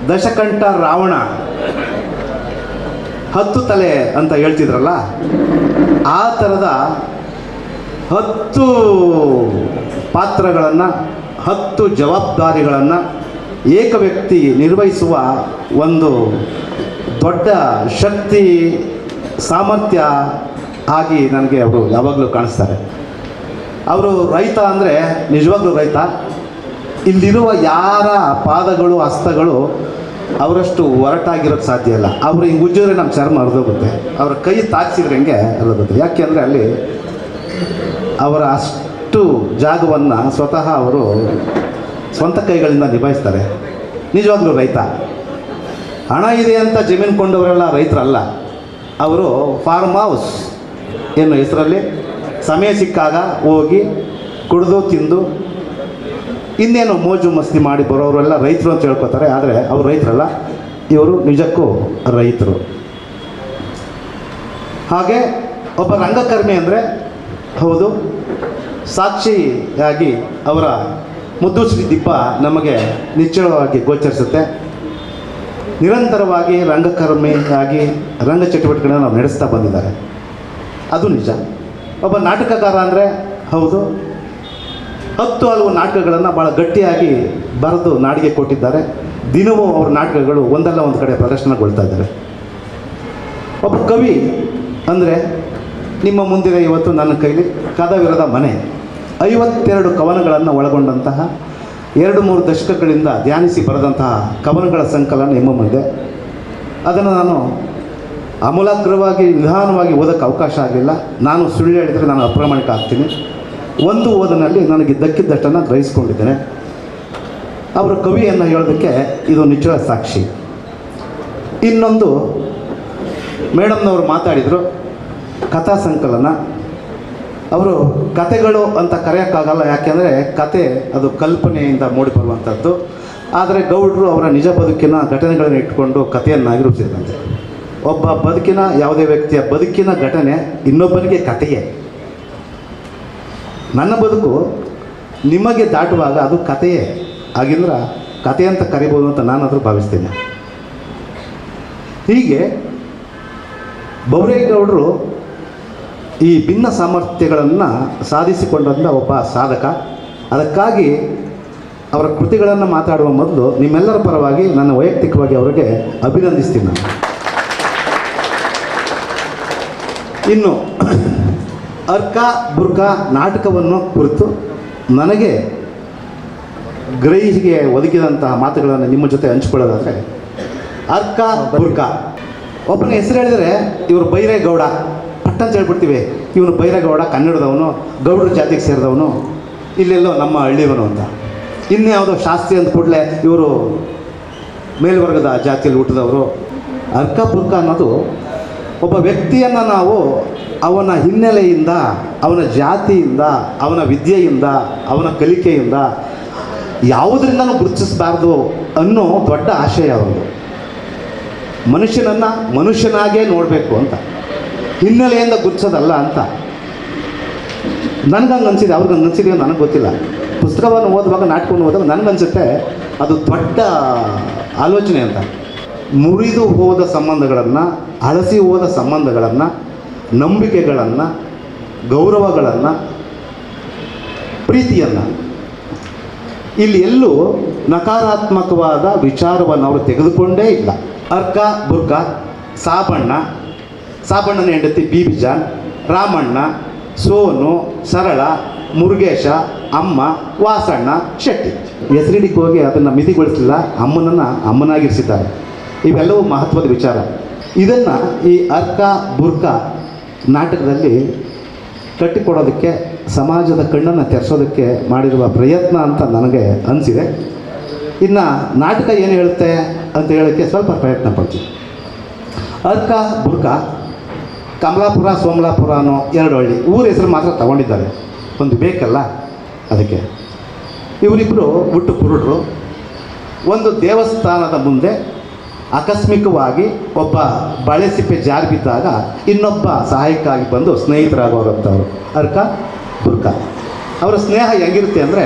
ದಶಕಂಠ ರಾವಣ 10 ತಲೆ ಅಂತ ಹೇಳ್ತಿದ್ರಲ್ಲ, ಆ ಥರದ 10 ಪಾತ್ರಗಳನ್ನು 10 ಜವಾಬ್ದಾರಿಗಳನ್ನು ಏಕ ವ್ಯಕ್ತಿ ನಿರ್ವಹಿಸುವ ಒಂದು ದೊಡ್ಡ ಶಕ್ತಿ ಸಾಮರ್ಥ್ಯ ಆಗಿ ನನಗೆ ಅವರು ಯಾವಾಗಲೂ ಕಾಣಿಸ್ತಾರೆ. ಅವರು ರೈತ ಅಂದರೆ ನಿಜವಾಗ್ಲೂ ರೈತ. ಇಲ್ಲಿರುವ ಯಾರ ಪಾದಗಳು ಹಸ್ತಗಳು ಅವರಷ್ಟು ಒರಟಾಗಿರೋಕ್ಕೆ ಸಾಧ್ಯ ಇಲ್ಲ. ಅವರು ಹಿಂಗೆ ಉಜ್ಜಿದ್ರೆ ನಮ್ಮ ಚರ್ಮ ಹರಿದೋಗುತ್ತೆ, ಅವರ ಕೈ ತಾಕ್ಸಿದ್ರೆ ಹೆಂಗೆ ಹರಿದೋಗುತ್ತೆ. ಯಾಕೆ ಅಂದರೆ ಅಲ್ಲಿ ಅವರ ಅಷ್ಟು ಜಾಗವನ್ನು ಸ್ವತಃ ಅವರು ಸ್ವಂತ ಕೈಗಳಿಂದ ನಿಭಾಯಿಸ್ತಾರೆ. ನಿಜವಾಗ್ಲೂ ರೈತ. ಹಣ ಇದೆ ಅಂತ ಜಮೀನು ಕೊಂಡವರೆಲ್ಲ ರೈತರಲ್ಲ. ಅವರು ಫಾರ್ಮ್ ಹೌಸ್ ಏನು ಹೆಸರಲ್ಲಿ ಸಮಯ ಸಿಕ್ಕಾಗ ಹೋಗಿ ಕುಡಿದು ತಿಂದು ಇನ್ನೇನು ಮೋಜು ಮಸ್ತಿ ಮಾಡಿ ಬರೋರೆಲ್ಲ ರೈತರು ಅಂತ ಹೇಳ್ಕೊತಾರೆ. ಆದರೆ ಅವರು ರೈತರಲ್ಲ, ಇವರು ನಿಜಕ್ಕೂ ರೈತರು. ಹಾಗೆ ಒಬ್ಬ ರಂಗಕರ್ಮಿ ಅಂದರೆ ಹೌದು, ಸಾಕ್ಷಿಯಾಗಿ ಅವರ ಮುದ್ದು ಶ್ರೀ ದೀಪ ನಮಗೆ ನಿಶ್ಚಯವಾಗಿ ಗೋಚರಿಸುತ್ತೆ. ನಿರಂತರವಾಗಿ ರಂಗಕರ್ಮಿಯಾಗಿ ರಂಗ ಚಟುವಟಿಕೆಗಳನ್ನು ನಾವು ನಡೆಸ್ತಾ ಬಂದಿದ್ದಾರೆ, ಅದು ನಿಜ. ಒಬ್ಬ ನಾಟಕಕಾರ ಅಂದರೆ ಹೌದು, 10 ಹಲವು ನಾಟಕಗಳನ್ನು ಭಾಳ ಗಟ್ಟಿಯಾಗಿ ಬರೆದು ನಾಡಿಗೆ ಕೊಟ್ಟಿದ್ದಾರೆ. ದಿನವೂ ಅವ್ರ ನಾಟಕಗಳು ಒಂದಲ್ಲ ಒಂದು ಕಡೆ ಪ್ರದರ್ಶನಗೊಳ್ತಾ ಇದ್ದಾರೆ. ಒಬ್ಬ ಕವಿ ಅಂದರೆ ನಿಮ್ಮ ಮುಂದಿನ ಇವತ್ತು ನನ್ನ ಕೈಲಿ ಕದವಿರದ ಮನೆ 52 ಕವನಗಳನ್ನು ಒಳಗೊಂಡಂತಹ 2-3 ದಶಕಗಳಿಂದ ಧ್ಯಾನಿಸಿ ಬರೆದಂತಹ ಕವನಗಳ ಸಂಕಲನ ನಿಮ್ಮ ಮುಂದೆ. ಅದನ್ನು ನಾನು ಆಮೂಲಾಗ್ರವಾಗಿ ನಿಧಾನವಾಗಿ ಓದೋಕ್ಕೆ ಅವಕಾಶ ಆಗಲಿಲ್ಲ. ನಾನು ಸುಳ್ಳು ಹೇಳಿದರೆ ನಾನು ಅಪ್ರಾಮಾಣಿಕ ಆಗ್ತೀನಿ. ಒಂದು ಓದಿನಲ್ಲಿ ನನಗೆ ದಕ್ಕಿದ್ದಷ್ಟನ್ನು ಗ್ರಹಿಸ್ಕೊಂಡಿದ್ದೇನೆ. ಅವರ ಕವಿಯನ್ನು ಹೇಳೋದಕ್ಕೆ ಇದು ನಿಜವಾದ ಸಾಕ್ಷಿ. ಇನ್ನೊಂದು, ಮೇಡಮ್ನವರು ಮಾತಾಡಿದರು ಕಥಾ ಸಂಕಲನ. ಅವರು ಕತೆಗಳು ಅಂತ ಕರೆಯೋಕ್ಕಾಗಲ್ಲ, ಯಾಕೆಂದರೆ ಕತೆ ಅದು ಕಲ್ಪನೆಯಿಂದ ಮೂಡಿ ಬರುವಂಥದ್ದು. ಆದರೆ ಗೌಡರು ಅವರ ನಿಜ ಬದುಕಿನ ಘಟನೆಗಳನ್ನು ಇಟ್ಕೊಂಡು ಕಥೆಯನ್ನಾಗಿ ರೂಪಿಸಿದಂತೆ. ಒಬ್ಬ ಬದುಕಿನ, ಯಾವುದೇ ವ್ಯಕ್ತಿಯ ಬದುಕಿನ ಘಟನೆ ಇನ್ನೊಬ್ಬನಿಗೆ ಕಥೆಯೇ. ನನ್ನ ಬದುಕು ನಿಮಗೆ ದಾಟುವಾಗ ಅದು ಕಥೆಯೇ ಆಗಿಂದ್ರೆ ಕಥೆ ಅಂತ ಕರಿಬೋದು ಅಂತ ನಾನಾದರೂ ಭಾವಿಸ್ತೇನೆ. ಹೀಗೆ ಬೌರೇಗೌಡರು ಈ ಭಿನ್ನ ಸಾಮರ್ಥ್ಯಗಳನ್ನು ಸಾಧಿಸಿಕೊಂಡಂಥ ಒಬ್ಬ ಸಾಧಕ. ಅದಕ್ಕಾಗಿ ಅವರ ಕೃತಿಗಳನ್ನು ಮಾತಾಡುವ ಮೊದಲು ನಿಮ್ಮೆಲ್ಲರ ಪರವಾಗಿ ನನ್ನ ವೈಯಕ್ತಿಕವಾಗಿ ಅವರಿಗೆ ಅಭಿನಂದಿಸ್ತೀನಿ ನಾನು. ಇನ್ನು ಅರ್ಕ ಬುರ್ಕ ನಾಟಕವನ್ನು ಕುರಿತು ನನಗೆ ಗ್ರಹಿಸಿಗೆ ಒದಗಿದಂತಹ ಮಾತುಗಳನ್ನು ನಿಮ್ಮ ಜೊತೆ ಹಂಚಿಕೊಳ್ಳೋದಾದರೆ, ಅರ್ಕ ಬುರ್ಕ ಒಬ್ಬನ ಹೆಸರು ಹೇಳಿದರೆ ಇವರು ಬೈರೇಗೌಡ ಪಟ್ಟಂತ ಹೇಳ್ಬಿಡ್ತೀವಿ. ಇವನು ಬೈರೇಗೌಡ ಕನ್ನಡದವನು, ಗೌಡರ ಜಾತಿಗೆ ಸೇರಿದವನು, ಇಲ್ಲೆಲ್ಲೋ ನಮ್ಮ ಹಳ್ಳಿಯವನು ಅಂತ. ಇನ್ಯಾವುದೋ ಶಾಸ್ತ್ರಿ ಅಂದ ಕೂಡಲೇ ಇವರು ಮೇಲ್ವರ್ಗದ ಜಾತಿಯಲ್ಲಿ ಹುಟ್ಟಿದವರು. ಅರ್ಕ ಬುರ್ಕ ಅನ್ನೋದು ಒಬ್ಬ ವ್ಯಕ್ತಿಯನ್ನು ನಾವು ಅವನ ಹಿನ್ನೆಲೆಯಿಂದ, ಅವನ ಜಾತಿಯಿಂದ, ಅವನ ವಿದ್ಯೆಯಿಂದ, ಅವನ ಕಲಿಕೆಯಿಂದ ಯಾವುದರಿಂದನೂ ಗುರುತಿಸಬಾರ್ದು ಅನ್ನೋ ದೊಡ್ಡ ಆಶಯ ಅವರದು. ಮನುಷ್ಯನನ್ನು ಮನುಷ್ಯನಾಗೇ ನೋಡಬೇಕು ಅಂತ, ಹಿನ್ನೆಲೆಯಿಂದ ಗುರುತಿಸೋದಲ್ಲ ಅಂತ. ನನಗಂಗೆ ಅನಿಸಿದೆ, ಅವ್ರಿಗಂಗೆ ಅನಿಸಿದೆಯೋ ನನಗೆ ಗೊತ್ತಿಲ್ಲ. ಪುಸ್ತಕವನ್ನು ಓದುವಾಗ, ನಾಟಕವನ್ನು ಓದುವಾಗ ನನಗನ್ಸುತ್ತೆ ಅದು ದೊಡ್ಡ ಆಲೋಚನೆ ಅಂತ. ಮುರಿದು ಹೋದ ಸಂಬಂಧಗಳನ್ನು, ಅಳಸಿ ಹೋದ ಸಂಬಂಧಗಳನ್ನು, ನಂಬಿಕೆಗಳನ್ನು, ಗೌರವಗಳನ್ನು, ಪ್ರೀತಿಯನ್ನು, ಇಲ್ಲಿ ಎಲ್ಲೂ ನಕಾರಾತ್ಮಕವಾದ ವಿಚಾರವನ್ನು ಅವರು ತೆಗೆದುಕೊಂಡೇ ಇಲ್ಲ. ಅರ್ಕ ಬುರ್ಕ, ಸಾಬಣ್ಣನ ಹೆಂಡತಿ ಬೀಬಿಜಾನ್, ರಾಮಣ್ಣ, ಸೋನು, ಸರಳ, ಮುರುಗೇಶ, ಅಮ್ಮ, ವಾಸಣ್ಣ, ಶೆಟ್ಟಿ. ಹೆಸರಿಡಿಗೆ ಹೋಗಿ ಅದನ್ನು ಮಿತಿಗೊಳಿಸಲಿಲ್ಲ, ಅಮ್ಮನನ್ನು ಅಮ್ಮನಾಗಿರಿಸಿದ್ದಾರೆ. ಇವೆಲ್ಲವೂ ಮಹತ್ವದ ವಿಚಾರ. ಇದನ್ನು ಈ ಅರ್ಕ ಬುರ್ಕ ನಾಟಕದಲ್ಲಿ ಕಟ್ಟಿಕೊಡೋದಕ್ಕೆ, ಸಮಾಜದ ಕಣ್ಣನ್ನು ತೆರೆಸೋದಕ್ಕೆ ಮಾಡಿರುವ ಪ್ರಯತ್ನ ಅಂತ ನನಗೆ ಅನಿಸಿದೆ. ಇನ್ನು ನಾಟಕ ಏನು ಹೇಳುತ್ತೆ ಅಂತ ಹೇಳೋಕ್ಕೆ ಸ್ವಲ್ಪ ಪ್ರಯತ್ನ ಪಡ್ತೀವಿ. ಅರ್ಕ ಬುರ್ಕ ಕಮಲಾಪುರ, ಸೋಮಲಾಪುರ ಅನ್ನೋ 2 ಹಳ್ಳಿ ಊರ ಹೆಸರು ಮಾತ್ರ ತಗೊಂಡಿದ್ದಾರೆ, ಒಂದು ಬೇಕಲ್ಲ ಅದಕ್ಕೆ. ಇವರಿಬ್ಬರು ಹುಟ್ಟು ಕುರುಡರು. ಒಂದು ದೇವಸ್ಥಾನದ ಮುಂದೆ ಆಕಸ್ಮಿಕವಾಗಿ ಒಬ್ಬ ಬಳೆಸಿಪ್ಪೆ ಜಾರಿ ಬಿದ್ದಾಗ ಇನ್ನೊಬ್ಬ ಸಹಾಯಕ್ಕಾಗಿ ಬಂದು ಸ್ನೇಹಿತರಾಗೋರಂಥವ್ರು ಅರ್ಕ ಬುರ್ಕ. ಅವರ ಸ್ನೇಹ ಹೆಂಗಿರುತ್ತೆ ಅಂದರೆ,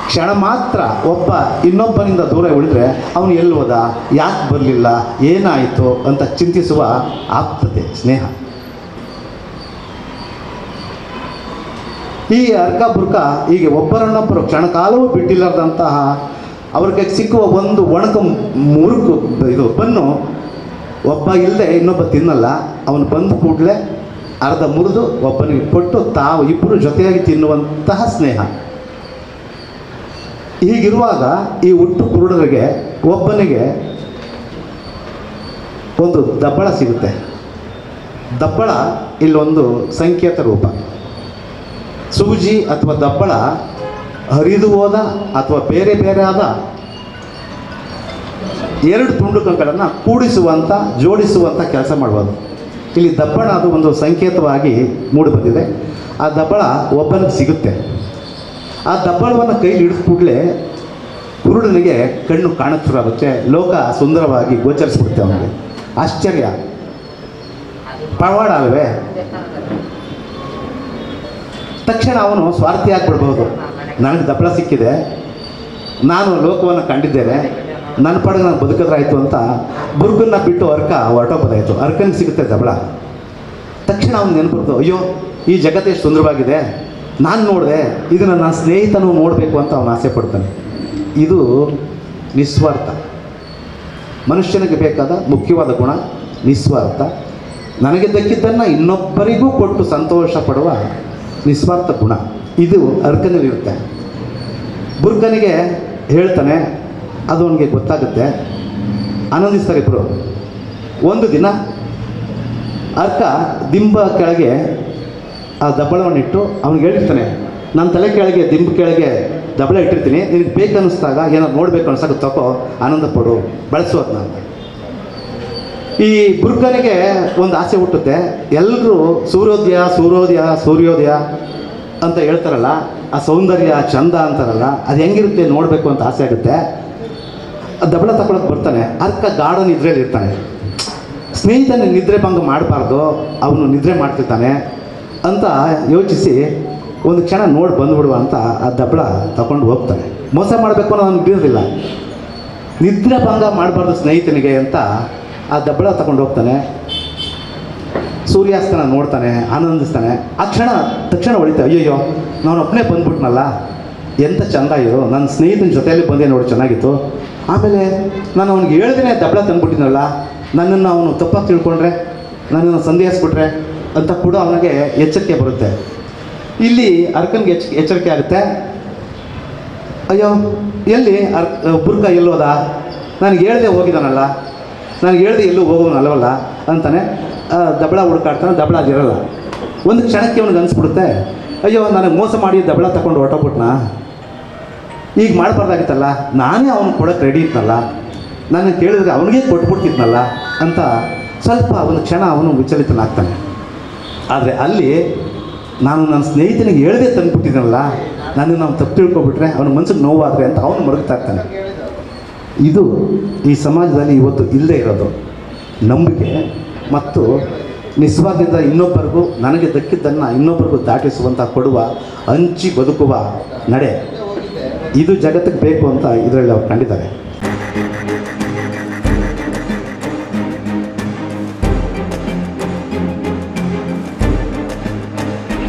ಕ್ಷಣ ಮಾತ್ರ ಒಬ್ಬ ಇನ್ನೊಬ್ಬನಿಂದ ದೂರ ಉಳಿದ್ರೆ ಅವನು ಎಲ್ಲಿ ಹೋದ, ಯಾಕೆ ಬರಲಿಲ್ಲ, ಏನಾಯಿತು ಅಂತ ಚಿಂತಿಸುವ ಆಪ್ತತೆ ಸ್ನೇಹ. ಈ ಅರ್ಕ ಬುರ್ಕ ಹೀಗೆ ಒಬ್ಬರನ್ನೊಬ್ಬರು ಕ್ಷಣಕಾಲವೂ ಬಿಟ್ಟಿಲ್ಲದಂತಹ ಅವ್ರಿಗೆ ಸಿಕ್ಕುವ ಒಂದು ಒಣಕ ಮುರುಕು ಇದು ಬನ್ನು ಒಬ್ಬ ಇಲ್ಲದೆ ಇನ್ನೊಬ್ಬ ತಿನ್ನಲ್ಲ. ಅವನು ಬಂದ ಕೂಡಲೇ ಅರ್ಧ ಮುರಿದು ಒಬ್ಬನಿಗೆ ಕೊಟ್ಟು ತಾವು ಇಬ್ಬರು ಜೊತೆಯಾಗಿ ತಿನ್ನುವಂತಹ ಸ್ನೇಹ. ಹೀಗಿರುವಾಗ ಈ ಹುಟ್ಟು ಕುರುಡರಿಗೆ ಒಬ್ಬನಿಗೆ ಒಂದು ದಬ್ಬಳ ಸಿಗುತ್ತೆ. ದಬ್ಬಳ ಇಲ್ಲೊಂದು ಸಂಕೇತ ರೂಪ. ಸೂಜಿ ಅಥವಾ ದಬ್ಬಳ ಹರಿದು ಹೋದ ಅಥವಾ ಬೇರೆ ಬೇರೆ ಆದ ಎರಡು ತುಂಡುಗಳನ್ನು ಕೂಡಿಸುವಂಥ ಜೋಡಿಸುವಂಥ ಕೆಲಸ ಮಾಡ್ಬೋದು. ಇಲ್ಲಿ ದಬ್ಬಳ ಅದು ಒಂದು ಸಂಕೇತವಾಗಿ ಮೂಡಿಬಂದಿದೆ. ಆ ದಬ್ಬಳ ಒಬ್ಬನಿಗೆ ಸಿಗುತ್ತೆ. ಆ ದಬ್ಬಳವನ್ನು ಕೈಲಿ ಹಿಡಿದ ಕೂಡಲೇ ಕುರುಡನಿಗೆ ಕಣ್ಣು ಕಾಣಕ್ಕೆ ಶುರು ಆಗುತ್ತೆ. ಲೋಕ ಸುಂದರವಾಗಿ ಗೋಚರಿಸ್ಬಿಡುತ್ತೆ ಅವನಿಗೆ. ಆಶ್ಚರ್ಯ, ಪವಾಡ ಅಲ್ವೇ? ತಕ್ಷಣ ಅವನು ಸ್ವಾರ್ಥಿ ಆಗಿಬಿಡ್ಬೋದು. ನನಗೆ ದಬ್ಬಳ ಸಿಕ್ಕಿದೆ, ನಾನು ಲೋಕವನ್ನು ಕಂಡಿದ್ದೇನೆ, ನನ್ನ ಪಾಡಿಗೆ ನಾನು ಬದುಕಿದ್ರಾಯ್ತು ಅಂತ ಬುರ್ಗನ್ನ ಬಿಟ್ಟು ಅರ್ಕ ಹೊರಟೋಗೋದಾಯಿತು. ಅರ್ಕನಿಗೆ ಸಿಗುತ್ತೆ ದಬ್ಬಳ. ತಕ್ಷಣ ಅವನು ನೆನಪಿಡ್ತು, ಅಯ್ಯೋ ಈ ಜಗತ್ತೇ ಸುಂದರವಾಗಿದೆ, ನಾನು ನೋಡಿದೆ, ಇದನ್ನು ನನ್ನ ಸ್ನೇಹಿತನೂ ನೋಡಬೇಕು ಅಂತ ಅವನು ಆಸೆ ಪಡ್ತಾನೆ. ಇದು ನಿಸ್ವಾರ್ಥ. ಮನುಷ್ಯನಿಗೆ ಬೇಕಾದ ಮುಖ್ಯವಾದ ಗುಣ ನಿಸ್ವಾರ್ಥ. ನನಗೆ ದಕ್ಕಿದ್ದನ್ನು ಇನ್ನೊಬ್ಬರಿಗೂ ಕೊಟ್ಟು ಸಂತೋಷ ಪಡುವ ನಿಸ್ವಾರ್ಥ ಗುಣ. ಇದು ಅರ್ಕನಲ್ಲಿರುತ್ತೆ. ಬುರ್ಕನಿಗೆ ಹೇಳ್ತಾನೆ, ಅದು ಅವನಿಗೆ ಗೊತ್ತಾಗುತ್ತೆ. ಆನಂದಿಸ್ತಾರೆ ಇಬ್ಬರು. ಒಂದು ದಿನ ಅರ್ಕ ದಿಂಬ ಕೆಳಗೆ ಆ ದಬ್ಬಳವನ್ನಿಟ್ಟು ಅವನಿಗೆ ಹೇಳಿರ್ತಾನೆ, ನನ್ನ ತಲೆ ಕೆಳಗೆ ದಿಂಬ ಕೆಳಗೆ ದಬ್ಬಳ ಇಟ್ಟಿರ್ತೀನಿ, ನಿನಗೆ ಬೇಕು ಅನ್ನಿಸ್ದಾಗ ಏನಾದ್ರು ನೋಡಬೇಕು ಅನ್ಸಕ್ಕೆ ತಗೋ, ಆನಂದ ಪಡು, ಬಳಸು ಅದನ್ನ ಅಂತ. ಈ ಬುರ್ಕನಿಗೆ ಒಂದು ಆಸೆ ಹುಟ್ಟುತ್ತೆ. ಎಲ್ಲರೂ ಸೂರ್ಯೋದಯ ಸೂರ್ಯೋದಯ ಸೂರ್ಯೋದಯ ಅಂತ ಹೇಳ್ತಾರಲ್ಲ, ಆ ಸೌಂದರ್ಯ ಚಂದ ಅಂತಾರಲ್ಲ, ಅದು ಹೆಂಗಿರುತ್ತೆ ನೋಡಬೇಕು ಅಂತ ಆಸೆ ಆಗುತ್ತೆ. ದಬ್ಬಳ ತಗೊಳಕ್ಕೆ ಬರ್ತಾನೆ. ಅರ್ಕ ಗಾಢ ನಿದ್ರೆಯಲ್ಲಿ ಇರ್ತಾನೆ. ಸ್ನೇಹಿತನ ನಿದ್ರೆ ಭಂಗ ಮಾಡಬಾರ್ದು, ಅವನು ನಿದ್ರೆ ಮಾಡ್ತಿರ್ತಾನೆ ಅಂತ ಯೋಚಿಸಿ ಒಂದು ಕ್ಷಣ ನೋಡಿ ಬಂದುಬಿಡುವ ಅಂತ ಆ ದಬ್ಬಳ ತಗೊಂಡು ಹೋಗ್ತಾನೆ. ಮೋಸ ಮಾಡಬೇಕು ಅನ್ನೋ ಅವನಿಗೆ ಬಿಡೋದಿಲ್ಲ. ನಿದ್ರೆ ಭಂಗ ಮಾಡಬಾರ್ದು ಸ್ನೇಹಿತನಿಗೆ ಅಂತ ಆ ದಬ್ಬಳ ತಗೊಂಡು ಹೋಗ್ತಾನೆ. ಸೂರ್ಯಾಸ್ತನ ನೋಡ್ತಾನೆ, ಆನಂದಿಸ್ತಾನೆ. ಆ ತಕ್ಷಣ ಹೊಳಿತಾನೆ, ಅಯ್ಯಯ್ಯೋ ನಾನು ಒಬ್ಬನೇ ಬಂದ್ಬಿಟ್ನಲ್ಲ, ಎಂಥ ಚಂದ ಇದು, ನನ್ನ ಸ್ನೇಹಿತನ ಜೊತೆಯಲ್ಲಿ ಬಂದೆ ನೋಡಿ, ಚೆನ್ನಾಗಿತ್ತು. ಆಮೇಲೆ ನಾನು ಅವ್ನಿಗೆ ಹೇಳ್ದೇನೆ ದಬ್ಬಳ ತಂದುಬಿಟ್ಟಿನಲ್ಲ, ನನ್ನನ್ನು ಅವನು ತಪ್ಪಾಗಿ ತಿಳ್ಕೊಂಡ್ರೆ, ನನ್ನನ್ನು ಸಂದೇಹಿಸ್ಬಿಟ್ರೆ ಅಂತ ಕೂಡ ಅವನಿಗೆ ಎಚ್ಚರಿಕೆ ಬರುತ್ತೆ. ಇಲ್ಲಿ ಅರ್ಕನ್ಗೆ ಎಚ್ಚರಿಕೆ ಆಗುತ್ತೆ. ಅಯ್ಯೋ ಎಲ್ಲಿ ಬುರ್ಕ ಎಲ್ಲೋದ, ನನಗೆ ಹೇಳ್ದೆ ಹೋಗಿದ್ದಾನಲ್ಲ, ನನಗೆ ಹೇಳ್ದೆ ಎಲ್ಲೂ ಹೋಗೋನಲ್ವಲ್ಲ ಅಂತಾನೆ. ದಬ್ಬಳ ಹುಡುಕಾಡ್ತಾನೆ. ದಬ್ಬಳ ಅದಿರಲ್ಲ. ಒಂದು ಕ್ಷಣಕ್ಕೆ ಅವನಿಗೆ ಅನಿಸ್ಬಿಡುತ್ತೆ, ಅಯ್ಯೋ ನನಗೆ ಮೋಸ ಮಾಡಿ ದಬ್ಬಳ ತಗೊಂಡು ಹೊರಟೋಗ್ಬಿಟ್ನಾ, ಈಗ ಮಾಡಬಾರ್ದಾಗಿತ್ತಲ್ಲ, ನಾನೇ ಅವನು ಕೊಡೋಕ್ಕೆ ರೆಡಿ ಇದ್ನಲ್ಲ, ನಾನು ಕೇಳಿದ್ರೆ ಅವನಿಗೆ ಕೊಟ್ಬಿಡ್ತಿದ್ನಲ್ಲ ಅಂತ ಸ್ವಲ್ಪ ಒಂದು ಕ್ಷಣ ಅವನು ವಿಚಲಿತನಾಗ್ತಾನೆ. ಆದರೆ ಅಲ್ಲಿ ನಾನು ನನ್ನ ಸ್ನೇಹಿತನಿಗೆ ಹೇಳ್ದೆ ತಂದುಬಿಟ್ಟಿದ್ದೀನಲ್ಲ, ನನ್ನನ್ನು ನಾವು ತಪ್ಪು ತಿಳ್ಕೊಬಿಟ್ರೆ ಅವನ ಮನಸ್ಸಿಗೆ ನೋವಾದರೆ ಅಂತ ಅವನು ಮರಗ್ತಾ ಇರ್ತಾನೆ. ಇದು ಈ ಸಮಾಜದಲ್ಲಿ ಇವತ್ತು ಇಲ್ಲದೆ ಇರೋದು ನಂಬಿಕೆ ಮತ್ತು ನಿಸ್ವಾರ್ಥದಿಂದ ಇನ್ನೊಬ್ಬರಿಗೂ ನನಗೆ ದಕ್ಕಿದ್ದನ್ನು ಇನ್ನೊಬ್ಬರಿಗೂ ದಾಟಿಸುವಂಥ ಕೊಡುವ, ಹಂಚಿ ಬದುಕುವ ನಡೆ. ಇದು ಜಗತ್ತಿಗೆ ಬೇಕು ಅಂತ ಇದರಲ್ಲಿ ಅವ್ರು ಕಂಡಿದ್ದಾರೆ.